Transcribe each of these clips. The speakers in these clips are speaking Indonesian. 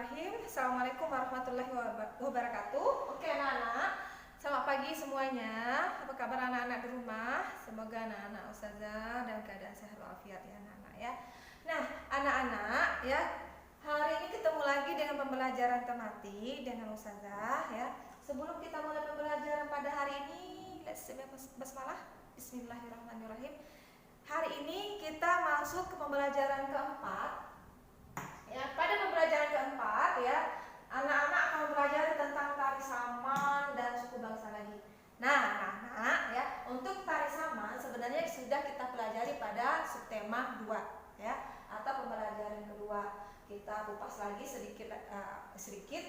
Bismillahirrahmanirrahim. Assalamualaikum warahmatullahi wabarakatuh. Oke anak-anak, selamat pagi semuanya. Apa kabar anak-anak di rumah? Semoga anak-anak ustazah dan keadaan sehat walafiat ya anak-anak ya. Nah anak-anak ya, hari ini ketemu lagi dengan pembelajaran tematik dengan ustazah ya. Sebelum kita mulai pembelajaran pada hari ini, let's say basmalah. Bismillahirrahmanirrahim. Hari ini kita masuk ke pembelajaran keempat. Ya, pada pembelajaran keempat ya, anak-anak akan mempelajari tentang tari saman dan suku bangsa lagi. Nah, anak-anak ya, untuk tari saman sebenarnya sudah kita pelajari pada subtema 2 ya, atau pembelajaran kedua. Kita kupas lagi sedikit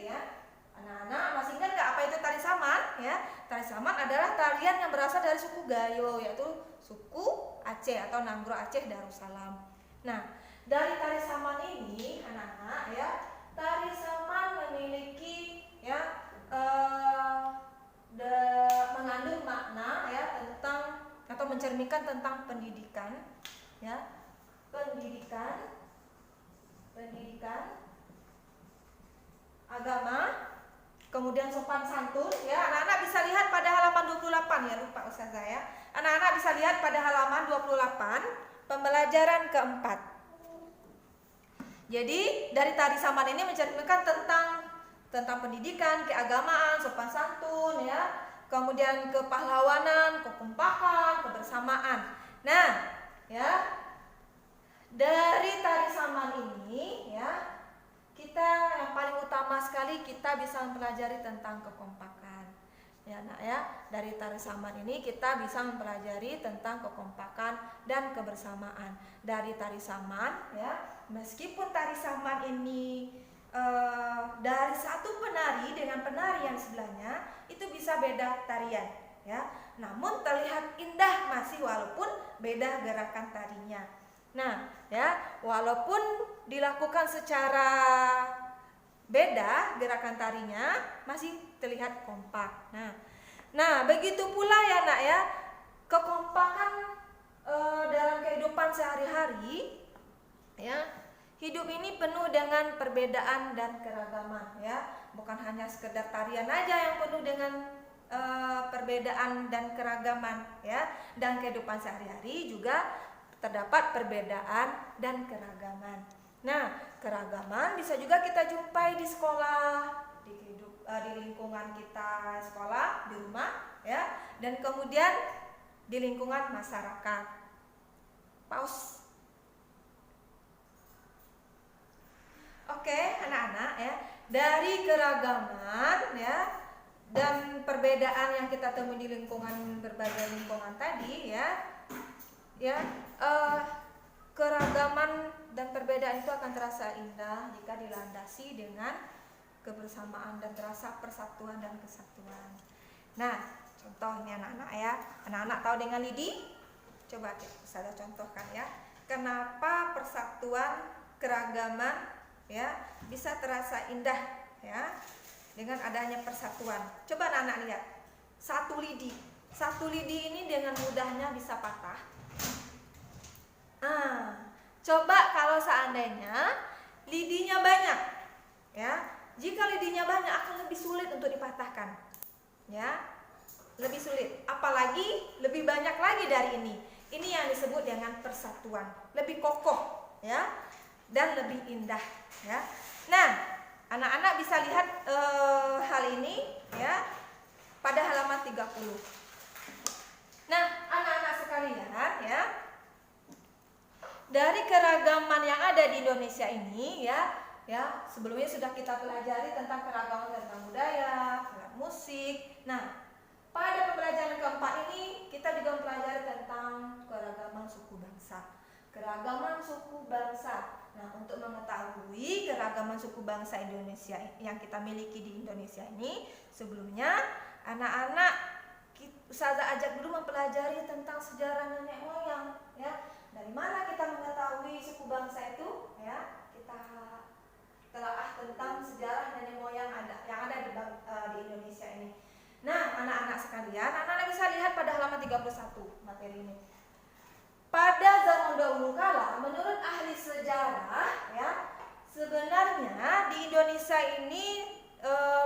ya. Anak-anak masih ingat nggak apa itu tari saman ya? Tari saman adalah tarian yang berasal dari suku Gayo, yaitu suku Aceh atau Nanggro Aceh Darussalam. Nah, dari tari saman ini anak-anak ya, tari saman memiliki ya mengandung makna ya tentang atau mencerminkan tentang pendidikan ya, pendidikan agama, kemudian sopan santun ya. Anak-anak bisa lihat pada halaman 28 ya, lupa ustazah ya. Anak-anak bisa lihat pada halaman 28 pembelajaran keempat. Jadi dari tari saman ini mencerminkan tentang pendidikan, keagamaan, sopan santun ya, kemudian kepahlawanan, kekompakan, kebersamaan. Nah, ya. Dari tari saman ini ya, kita yang paling utama sekali kita bisa mempelajari tentang kekompakan. Ya, Nak ya. Dari tari saman ini kita bisa mempelajari tentang kekompakan dan kebersamaan. Dari tari saman ya, meskipun tari saman ini dari satu penari dengan penari yang sebelahnya itu bisa beda tarian ya, namun terlihat indah masih walaupun beda gerakan tarinya. Nah ya, walaupun dilakukan secara beda gerakan tarinya masih terlihat kompak. Nah begitu pula ya Nak ya, kekompakan dalam kehidupan sehari-hari ya. Hidup ini penuh dengan perbedaan dan keragaman ya. Bukan hanya sekedar tarian aja yang penuh dengan perbedaan dan keragaman ya. Dan kehidupan sehari-hari juga terdapat perbedaan dan keragaman. Nah, keragaman bisa juga kita jumpai di sekolah, di lingkungan kita sekolah, di rumah ya, dan kemudian di lingkungan masyarakat. Pause. Oke, anak-anak ya, dari keragaman ya dan perbedaan yang kita temui di lingkungan, berbagai lingkungan tadi ya, keragaman dan perbedaan itu akan terasa indah jika dilandasi dengan kebersamaan dan terasa persatuan dan kesatuan. Nah, contohnya anak-anak ya, anak-anak tahu dengan lidi? Coba saya contohkan ya, kenapa persatuan keragaman ya bisa terasa indah ya dengan adanya persatuan. Coba anak-anak lihat, satu lidi ini dengan mudahnya bisa patah. Coba kalau seandainya lidinya banyak ya, jika lidinya banyak akan lebih sulit untuk dipatahkan ya, lebih sulit, apalagi lebih banyak lagi dari ini yang disebut dengan persatuan, lebih kokoh ya dan lebih indah ya. Nah, anak-anak bisa lihat hal ini ya pada halaman 30. Nah, anak-anak sekalian ya, dari keragaman yang ada di Indonesia ini ya, sebelumnya sudah kita pelajari tentang keragaman tentang budaya, musik. Nah, pada pembelajaran keempat ini kita juga mempelajari tentang keragaman suku bangsa. Keragaman suku bangsa. Nah, untuk mengetahui keragaman suku bangsa Indonesia yang kita miliki di Indonesia ini, sebelumnya anak-anak ustazah ajak dulu mempelajari tentang sejarah nenek moyang ya. Dari mana kita mengetahui suku bangsa itu ya? Kita telaah tentang sejarah nenek moyang yang ada di Indonesia ini. Nah, anak-anak sekalian, anak-anak bisa lihat pada halaman 31 materi ini. Pada zaman dahulu kala, menurut ahli sejarah ya, sebenarnya di Indonesia ini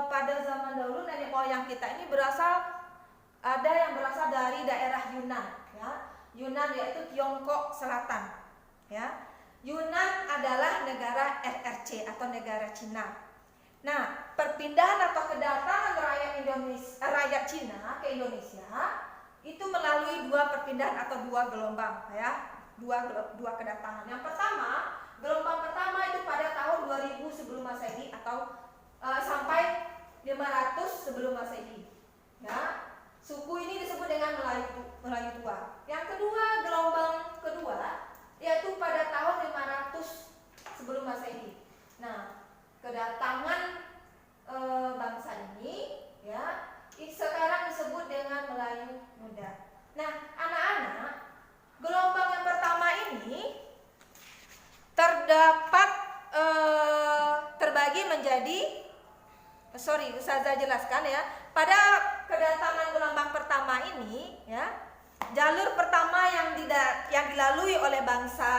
pada zaman dahulu nenek moyang kita ini ada yang berasal dari daerah Yunan, ya. Yunan yaitu Tiongkok Selatan, ya. Yunan adalah negara RRC atau negara Cina. Nah, perpindahan atau kedatangan rakyat Cina ke Indonesia itu melalui dua perpindahan atau dua gelombang, ya. Dua kedatangan. Yang pertama, gelombang pertama itu pada tahun 2000 sebelum Masehi atau sampai 500 sebelum Masehi. Ya. Suku ini disebut dengan Melayu Tua. Yang kedua, gelombang kedua yaitu pada tahun 500 sebelum Masehi. Nah, kedatangan bangsa ini ya sekarang disebut dengan Melayu Muda. Nah, anak-anak, gelombang yang pertama ini terbagi menjadi Ustazah jelaskan ya. Pada kedatangan gelombang pertama ini ya, jalur pertama yang dilalui oleh bangsa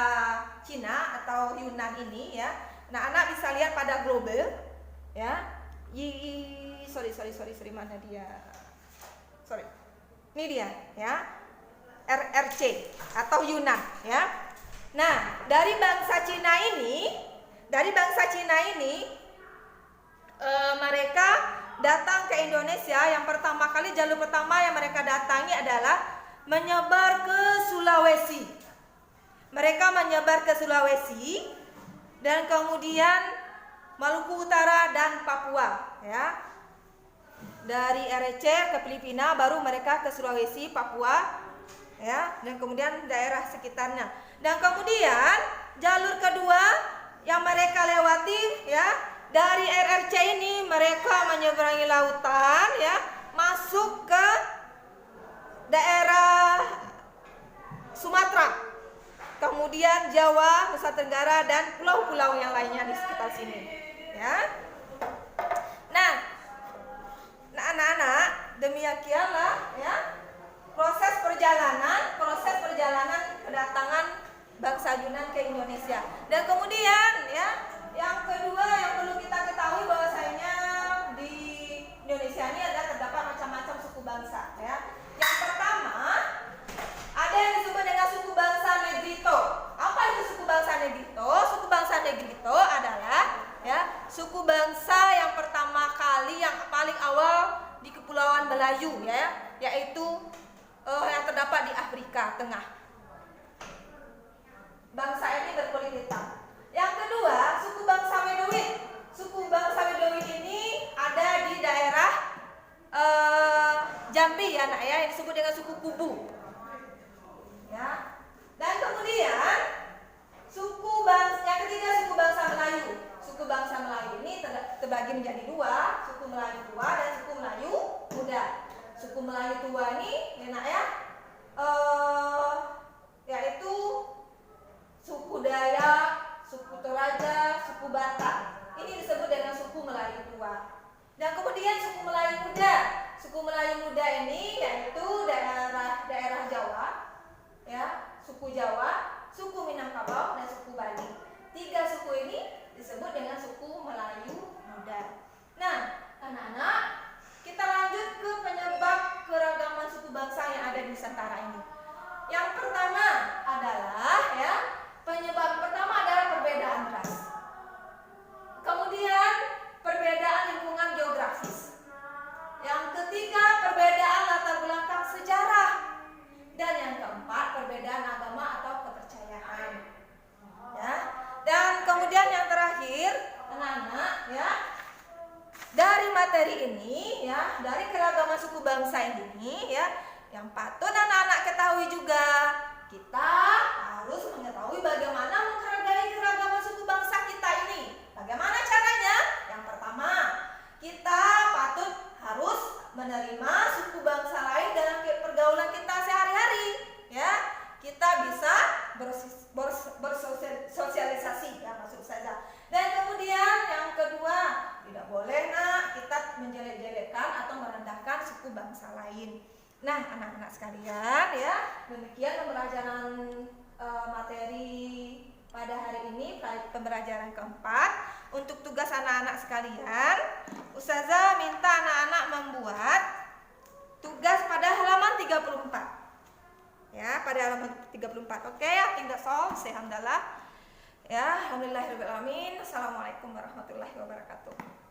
Cina atau Yunan ini ya. Nah, anak bisa lihat pada globe ya. Mana dia? Ini dia ya. RRC atau Yunan ya. Nah, dari bangsa Cina ini mereka datang ke Indonesia. Yang pertama kali, jalur pertama yang mereka datangi adalah menyebar ke Sulawesi. Mereka menyebar ke Sulawesi dan kemudian Maluku Utara dan Papua ya. Dari RRC ke Filipina, baru mereka ke Sulawesi, Papua ya, dan kemudian daerah sekitarnya. Dan kemudian jalur kedua yang mereka lewati ya, dari RRC ini mereka menyeberangi lautan ya, masuk ke daerah Sumatera, kemudian Jawa, Nusa Tenggara dan pulau-pulau yang lainnya di sekitar sini ya. Nah, anak-anak, demikianlah ya proses perjalanan kedatangan bangsa Yunan ke Indonesia. Dan kemudian ya, yang kedua yang perlu kita ketahui bahwasanya di Indonesia ini terdapat macam-macam suku bangsa ya. Yang pertama, ada yang disebut dengan suku bangsa Negrito. Apa itu suku bangsa Negrito? Suku bangsa Negrito adalah ya, suku bangsa yang pertama kali, yang paling awal di Kepulauan Melayu ya, yaitu yang terdapat di Afrika Tengah. Bangsa ini berkulit hitam. Yang kedua, suku bangsa Wedoin. Suku bangsa Wedoin ini ada di daerah Jambi ya nak ya, yang disebut dengan suku Kubu. Ya. Dan kemudian yang ketiga suku bangsa Melayu. Suku bangsa Melayu ini terbagi menjadi dua, suku Melayu Tua dan suku Melayu Muda. Suku Melayu Tua ini ya nak ya, yaitu suku Dayak, suku Toraja, suku Batak. Ini disebut dengan suku Melayu Tua. Dan kemudian suku Melayu Muda. Suku Melayu Muda ini yaitu daerah Jawa, ya, suku Jawa, suku Minangkabau dan suku Bali. Tiga suku ini disebut dengan suku Melayu Muda. Nah, anak-anak, kita lanjut ke penyebab keragaman suku bangsa yang ada di Nusantara ini. Yang pertama adalah ya, penyebab pertama adalah perbedaan ras. Kemudian perbedaan lingkungan geografis. Yang ketiga perbedaan latar belakang sejarah. Dan yang keempat perbedaan agama atau kepercayaan. Ya. Dan kemudian yang terakhir, anak-anak ya, dari materi ini ya, dari keragaman suku bangsa ini ya, yang patut anak-anak ketahui juga, kita harus mengetahui bagaimana menghargai keragaman suku bangsa kita ini. Bagaimana caranya? Yang pertama, kita patut harus menerima suku bangsa lain dalam pergaulan kita sehari-hari ya. Kita bisa bersosialisasi ya, maksud saya. Dan kemudian yang kedua, tidak boleh nak kita menjelek-jelekkan atau merendahkan suku bangsa lain. Nah, anak-anak sekalian ya, demikian pembelajaran materi pada hari ini, pembelajaran keempat. Untuk tugas anak-anak sekalian hari halaman 34. Oke, I think that's all. Say alhamdulillah. Ya, alhamdulillahirabbil alamin. Assalamualaikum warahmatullahi wabarakatuh.